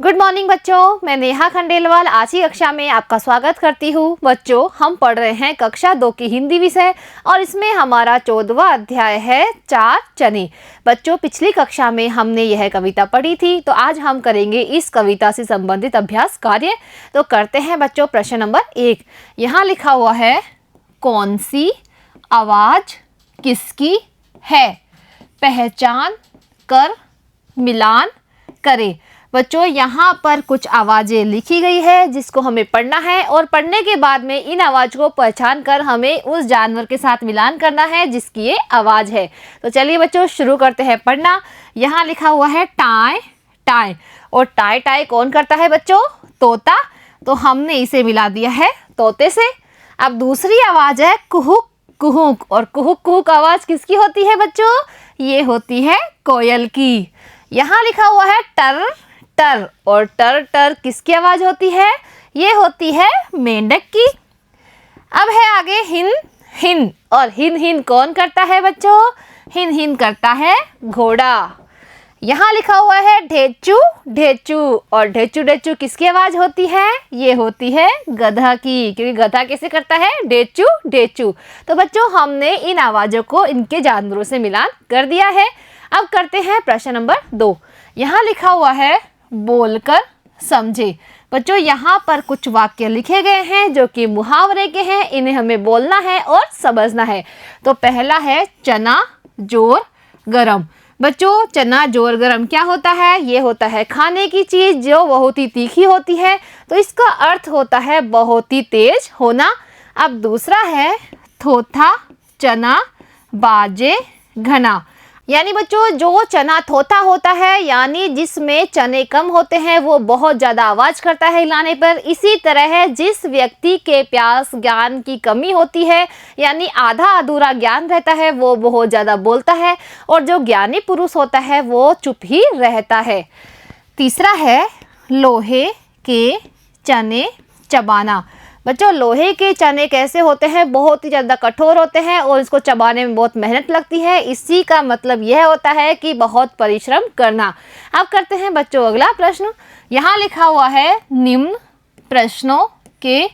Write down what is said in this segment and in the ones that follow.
Good morning बच्चों, मैं नेहा खंडेलवाल आज की कक्षा में आपका स्वागत करती हूँ। बच्चों, हम पढ़ रहे हैं कक्षा 2 की हिंदी विषय और इसमें हमारा 14वां अध्याय है चार चने। बच्चों, पिछली कक्षा में हमने यह कविता पढ़ी थी, तो आज हम करेंगे इस कविता से संबंधित अभ्यास कार्य। तो करते हैं बच्चों। प्रश्न नंबर 1 यहाँ लिखा हुआ है, कौन सी आवाज किसकी है, पहचान कर मिलान करे। बच्चों, यहाँ पर कुछ आवाज़ें लिखी गई है जिसको हमें पढ़ना है और पढ़ने के बाद में इन आवाज़ को पहचान कर हमें उस जानवर के साथ मिलान करना है जिसकी ये आवाज़ है। तो चलिए बच्चों, शुरू करते हैं पढ़ना। यहाँ लिखा हुआ है टाय टाय, और टाय टाय कौन करता है बच्चों? तोता। तो हमने इसे मिला दिया है तोते से। अब दूसरी आवाज़ है कुहुक कुहुक, और कुहुक कुहुक आवाज़ किसकी होती है बच्चों? ये होती है कोयल की। यहाँ लिखा हुआ है टर टर, और टर टर किसकी आवाज़ होती है? ये होती है मेंढक की। अब है आगे हिन हिन, और हिन हिन कौन करता है बच्चों? हिन हिन करता है घोड़ा। यहाँ लिखा हुआ है ढेचू ढेचू, और ढेचू ढेचू किसकी आवाज़ होती है? ये होती है गधा की, क्योंकि गधा कैसे करता है? ढेचू ढेचू। तो बच्चों, हमने इन आवाज़ों को इनके जानवरों से मिलान कर दिया है। अब करते हैं प्रश्न नंबर 2। यहाँ लिखा हुआ है बोलकर समझे। बच्चों, यहाँ पर कुछ वाक्य लिखे गए हैं जो कि मुहावरे के हैं, इन्हें हमें बोलना है और समझना है। तो पहला है चना जोर गरम। बच्चों, चना जोर गरम क्या होता है? ये होता है खाने की चीज़ जो बहुत ही तीखी होती है, तो इसका अर्थ होता है बहुत ही तेज होना। अब दूसरा है थोथा चना बाजे घना, यानी बच्चों जो चना थोथा होता है, यानी जिसमें चने कम होते हैं, वो बहुत ज़्यादा आवाज़ करता है हिलाने पर। इसी तरह है जिस व्यक्ति के पास ज्ञान की कमी होती है, यानी आधा अधूरा ज्ञान रहता है, वो बहुत ज़्यादा बोलता है, और जो ज्ञानी पुरुष होता है वो चुप ही रहता है। तीसरा है लोहे के चने चबाना। बच्चों, लोहे के चने कैसे होते हैं? बहुत ही ज़्यादा कठोर होते हैं और इसको चबाने में बहुत मेहनत लगती है। इसी का मतलब यह होता है कि बहुत परिश्रम करना। अब करते हैं बच्चों अगला प्रश्न। यहाँ लिखा हुआ है निम्न प्रश्नों के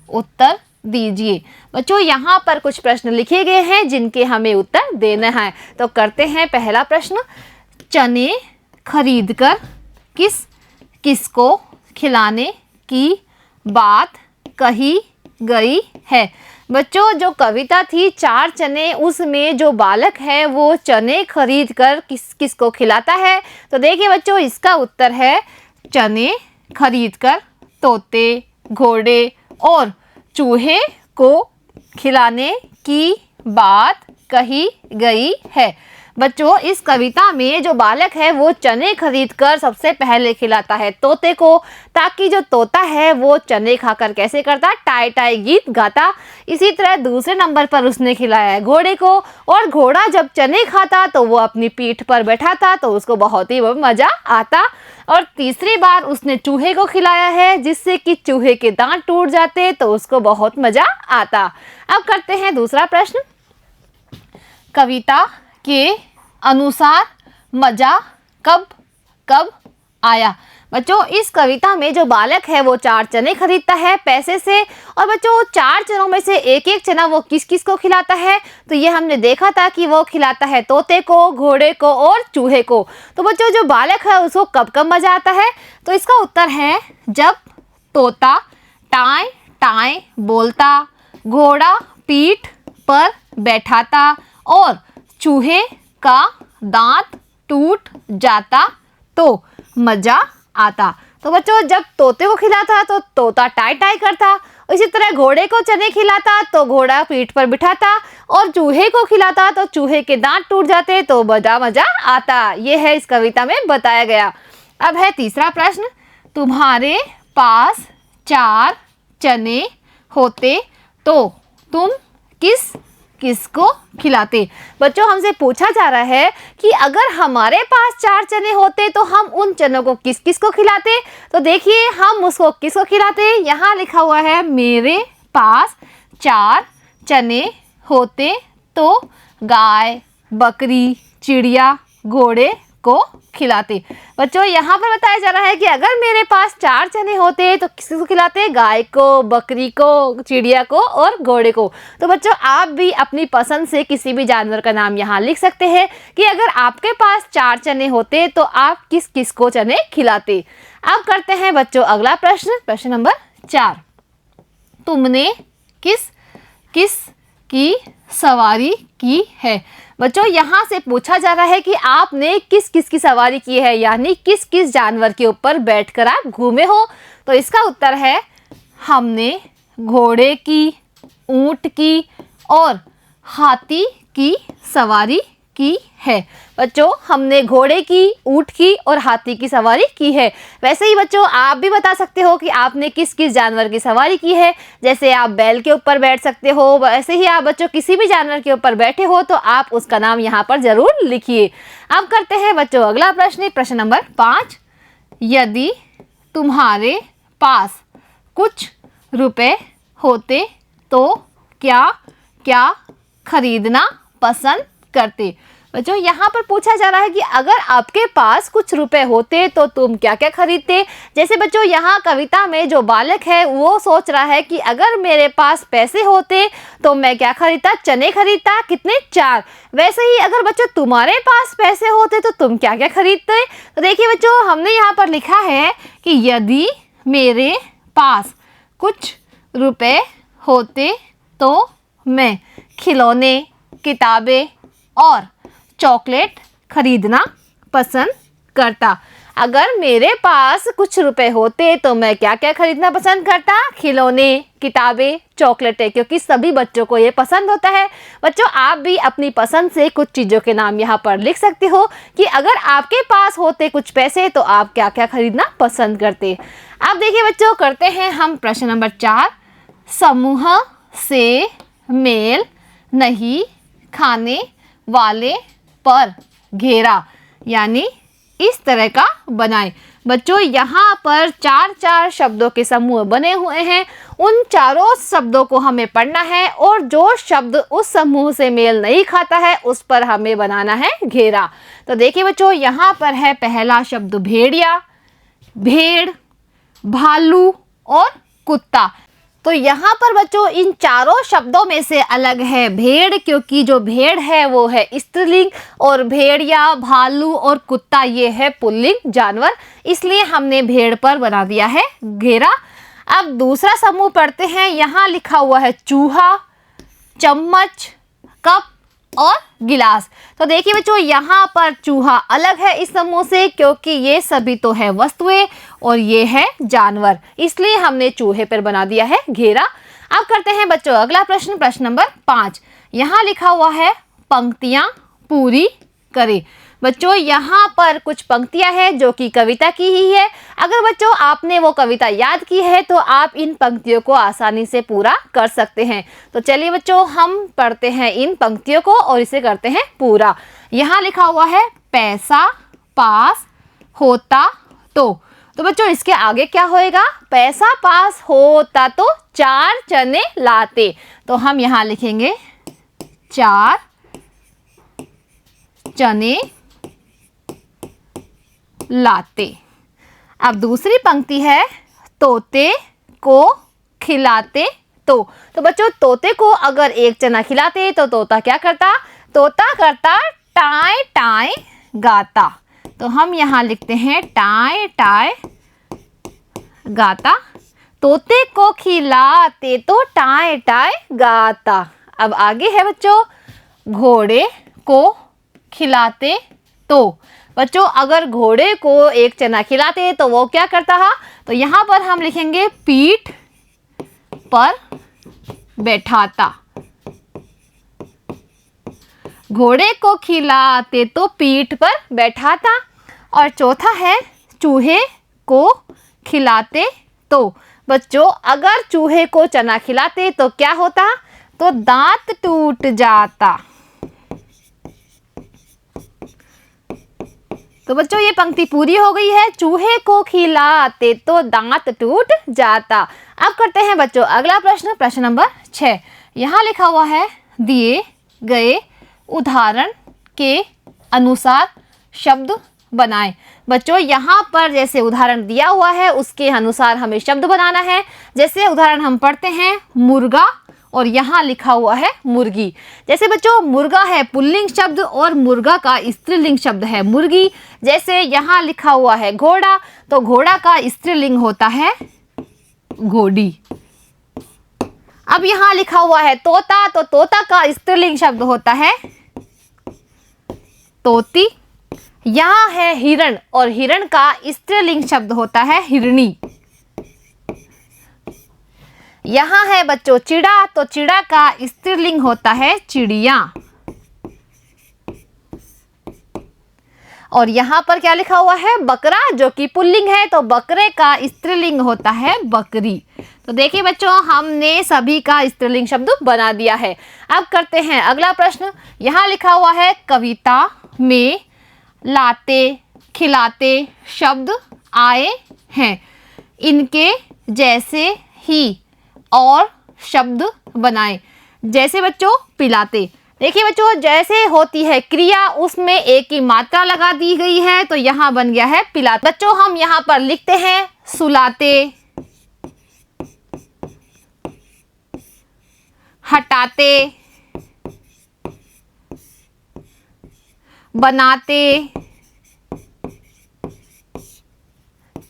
उत्तर दीजिए। बच्चों, यहाँ पर कुछ प्रश्न लिखे गए हैं जिनके हमें उत्तर देना है। तो करते हैं पहला प्रश्न, चने खरीदकर किस किसको खिलाने की बात कही गई है। बच्चों, जो कविता थी चार चने, उसमें जो बालक है वो चने खरीद कर किस किस को खिलाता है। तो देखिए बच्चों, इसका उत्तर है चने खरीद कर तोते, घोड़े और चूहे को खिलाने की बात कही गई है। बच्चों, इस कविता में जो बालक है वो चने खरीदकर सबसे पहले खिलाता है तोते को, ताकि जो तोता है वो चने खाकर कैसे करता? टाय टाय गीत गाता। इसी तरह दूसरे नंबर पर उसने खिलाया है घोड़े को, और घोड़ा जब चने खाता तो वो अपनी पीठ पर बैठाता, तो उसको बहुत ही मज़ा आता। और तीसरी बार उसने चूहे को खिलाया है, जिससे कि चूहे के दांत टूट जाते, तो उसको बहुत मज़ा आता। अब करते हैं दूसरा प्रश्न। कविता के अनुसार मज़ा कब कब आया। बच्चों, इस कविता में जो बालक है वो चार चने खरीदता है पैसे से, और बच्चों चार चनों में से एक एक चना वो किस किस को खिलाता है? तो ये हमने देखा था कि वो खिलाता है तोते को, घोड़े को और चूहे को। तो बच्चों, जो बालक है उसको कब कब मज़ा आता है? तो इसका उत्तर है जब तोता टाय टाय बोलता, घोड़ा पीठ पर बैठाता और चूहे का दांत टूट जाता, तो मज़ा आता। तो बच्चों, जब तोते को खिलाता तो तोता टाय टाय करता, इसी तरह घोड़े को चने खिलाता तो घोड़ा पीठ पर बिठाता, और चूहे को खिलाता तो चूहे के दांत टूट जाते, तो मज़ा मज़ा आता। ये है इस कविता में बताया गया। अब है तीसरा प्रश्न, तुम्हारे पास चार चने होते तो तुम किस किसको खिलाते। बच्चों, हमसे पूछा जा रहा है कि अगर हमारे पास चार चने होते तो हम उन चनों को किस किस को खिलाते। तो देखिए हम उसको किसको खिलाते। यहाँ लिखा हुआ है मेरे पास चार चने होते तो गाय, बकरी, चिड़िया, घोड़े को खिलाते। बच्चों यहाँ पर बताया जा रहा है कि अगर मेरे पास 4 चने होते तो किसको खिलाते? गाय को, बकरी को, चिड़िया को और घोड़े को। तो बच्चों आप भी अपनी पसंद से किसी भी जानवर का नाम यहाँ लिख सकते हैं कि अगर आपके पास 4 चने होते तो आप किस किस को चने खिलाते। अब करते हैं बच्चों अगला प्रश्न, प्रश्न नंबर 4। तुमने किस किस की सवारी की है? बच्चों यहाँ से पूछा जा रहा है कि आपने किस किस की सवारी की है, यानी किस किस जानवर के ऊपर बैठकर आप घूमे हो। तो इसका उत्तर है हमने घोड़े की, ऊंट की और हाथी की सवारी की है। बच्चों हमने घोड़े की, ऊंट की और हाथी की सवारी की है। वैसे ही बच्चों आप भी बता सकते हो कि आपने किस किस जानवर की सवारी की है। जैसे आप बैल के ऊपर बैठ सकते हो, वैसे ही आप बच्चों किसी भी जानवर के ऊपर बैठे हो तो आप उसका नाम यहाँ पर जरूर लिखिए। अब करते हैं बच्चों अगला प्रश्न, प्रश्न नंबर 5। यदि तुम्हारे पास कुछ रुपए होते तो क्या क्या खरीदना पसंद करते? बच्चों यहाँ पर पूछा जा रहा है कि अगर आपके पास कुछ रुपए होते तो तुम क्या क्या खरीदते। जैसे बच्चों यहाँ कविता में जो बालक है वो सोच रहा है कि अगर मेरे पास पैसे होते तो मैं क्या खरीदता? चने खरीदता। कितने? 4। वैसे ही अगर बच्चों तुम्हारे पास पैसे होते तो तुम क्या क्या खरीदते? तो देखिए बच्चों हमने यहाँ पर लिखा है कि यदि मेरे पास कुछ रुपए होते तो मैं खिलौने, किताबें और चॉकलेट खरीदना पसंद करता। अगर मेरे पास कुछ रुपए होते तो मैं क्या क्या खरीदना पसंद करता? खिलौने, किताबें, चॉकलेटें, क्योंकि सभी बच्चों को ये पसंद होता है। बच्चों आप भी अपनी पसंद से कुछ चीज़ों के नाम यहाँ पर लिख सकते हो कि अगर आपके पास होते कुछ पैसे तो आप क्या क्या खरीदना पसंद करते। अब देखिए बच्चों करते हैं हम प्रश्न नंबर 4। समूह से मेल नहीं खाने वाले पर घेरा, यानी इस तरह का बनाएं। बच्चों यहाँ पर 4 शब्दों के समूह बने हुए हैं। उन चारों शब्दों को हमें पढ़ना है और जो शब्द उस समूह से मेल नहीं खाता है उस पर हमें बनाना है घेरा। तो देखिए बच्चों यहाँ पर है पहला शब्द भेड़िया, भेड़, भालू और कुत्ता। तो यहाँ पर बच्चों इन चारों शब्दों में से अलग है भेड़, क्योंकि जो भेड़ है वो है स्त्रीलिंग और भेड़िया, भालू और कुत्ता ये है पुल्लिंग जानवर, इसलिए हमने भेड़ पर बना दिया है घेरा। अब दूसरा समूह पढ़ते हैं। यहाँ लिखा हुआ है चूहा, चम्मच, कप और गिलास। तो देखिए बच्चों यहाँ पर चूहा अलग है इस समूह से, क्योंकि ये सभी तो है वस्तुएं और ये है जानवर, इसलिए हमने चूहे पर बना दिया है घेरा। अब करते हैं बच्चों अगला प्रश्न, प्रश्न नंबर 5। यहाँ लिखा हुआ है पंक्तियाँ पूरी करें। बच्चों यहाँ पर कुछ पंक्तियाँ हैं जो कि कविता की ही है। अगर बच्चों आपने वो कविता याद की है तो आप इन पंक्तियों को आसानी से पूरा कर सकते हैं। तो चलिए बच्चों हम पढ़ते हैं इन पंक्तियों को और इसे करते हैं पूरा। यहाँ लिखा हुआ है पैसा पास होता तो बच्चों इसके आगे क्या होएगा? पैसा पास होता तो 4 चने लाते। तो हम यहाँ लिखेंगे 4 चने लाते। अब दूसरी पंक्ति है तोते को खिलाते तो बच्चों तोते को अगर 1 चना खिलाते तो तोता क्या करता? तोता करता टाय टाय गाता। तो हम यहाँ लिखते हैं टाय टाय गाता। तोते को खिलाते तो टाय टाय गाता। अब आगे है बच्चों घोड़े को खिलाते तो बच्चों अगर घोड़े को 1 चना खिलाते तो वो क्या करता है? तो यहाँ पर हम लिखेंगे पीठ पर बैठाता। घोड़े को खिलाते तो पीठ पर बैठाता। और चौथा है चूहे को खिलाते तो बच्चों अगर चूहे को चना खिलाते तो क्या होता? तो दांत टूट जाता। तो बच्चों ये पंक्ति पूरी हो गई है। चूहे को खिलाते तो दांत टूट जाता। अब करते हैं बच्चों अगला प्रश्न, प्रश्न नंबर 6। यहाँ लिखा हुआ है दिए गए उदाहरण के अनुसार शब्द बनाएं। बच्चों यहाँ पर जैसे उदाहरण दिया हुआ है उसके अनुसार हमें शब्द बनाना है। जैसे उदाहरण हम पढ़ते हैं मुर्गा और यहाँ लिखा हुआ है मुर्गी। जैसे बच्चों मुर्गा है पुल्लिंग शब्द और मुर्गा का स्त्रीलिंग शब्द है मुर्गी। जैसे यहाँ लिखा हुआ है घोड़ा, तो घोड़ा का स्त्रीलिंग होता है घोड़ी। अब यहाँ लिखा हुआ है तोता, तो तोता का स्त्रीलिंग शब्द होता है तोती। यहाँ है हिरण और हिरण का स्त्रीलिंग शब्द होता है हिरणी। यहाँ है बच्चों चिड़ा, तो चिड़ा का स्त्रीलिंग होता है चिड़िया। और यहाँ पर क्या लिखा हुआ है बकरा, जो कि पुल्लिंग है, तो बकरे का स्त्रीलिंग होता है बकरी। तो देखिए बच्चों हमने सभी का स्त्रीलिंग शब्द बना दिया है। अब करते हैं अगला प्रश्न। यहाँ लिखा हुआ है कविता में लाते खिलाते शब्द आए हैं, इनके जैसे ही और शब्द बनाएं। जैसे बच्चों पिलाते, देखिए बच्चों जैसे होती है क्रिया उसमें एक की मात्रा लगा दी गई है, तो यहाँ बन गया है पिलाते। बच्चों हम यहाँ पर लिखते हैं सुलाते, हटाते, बनाते,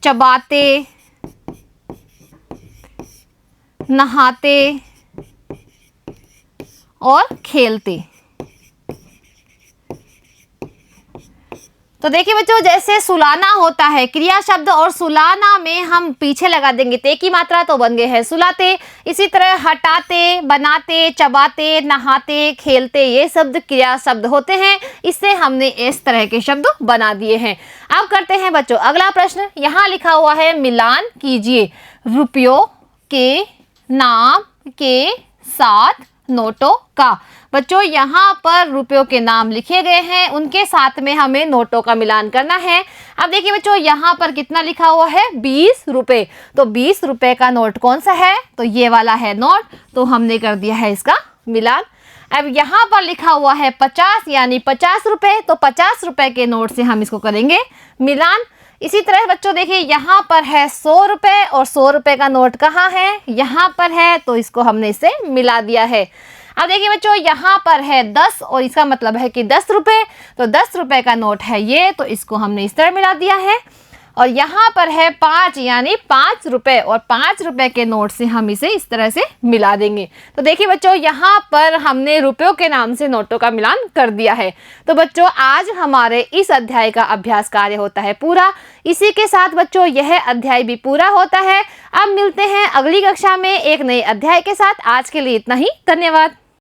चबाते, नहाते और खेलते। तो देखिए बच्चों जैसे सुलाना होता है क्रिया शब्द और सुलाना में हम पीछे लगा देंगे ते की मात्रा, तो बन गए हैं सुलाते। इसी तरह हटाते, बनाते, चबाते, नहाते, खेलते ये शब्द क्रिया शब्द होते हैं। इससे हमने इस तरह के शब्द बना दिए हैं। अब करते हैं बच्चों अगला प्रश्न। यहाँ लिखा हुआ है मिलान कीजिए रुपयों के नाम के साथ नोटों का। बच्चों यहाँ पर रुपयों के नाम लिखे गए हैं, उनके साथ में हमें नोटों का मिलान करना है। अब देखिए बच्चों यहाँ पर कितना लिखा हुआ है 20 रुपए, तो 20 रुपए का नोट कौन सा है, तो ये वाला है नोट, तो हमने कर दिया है इसका मिलान। अब यहाँ पर लिखा हुआ है 50 यानी 50 रुपए, तो 50 रुपए के नोट से हम इसको करेंगे मिलान। इसी तरह बच्चों देखिए यहाँ पर है 100 रुपए और 100 रुपए का नोट कहाँ है, यहाँ पर है, तो इसको हमने इसे मिला दिया है। अब देखिए बच्चों यहाँ पर है 10 और इसका मतलब है कि 10 रुपए, तो 10 रुपए का नोट है ये, तो इसको हमने इस तरह मिला दिया है। और यहाँ पर है 5 यानी 5 रुपए और 5 रुपए के नोट से हम इसे इस तरह से मिला देंगे। तो देखिए बच्चों यहाँ पर हमने रुपयों के नाम से नोटों का मिलान कर दिया है। तो बच्चों आज हमारे इस अध्याय का अभ्यास कार्य होता है पूरा। इसी के साथ बच्चों यह अध्याय भी पूरा होता है। अब मिलते हैं अगली कक्षा में एक नए अध्याय के साथ। आज के लिए इतना ही, धन्यवाद।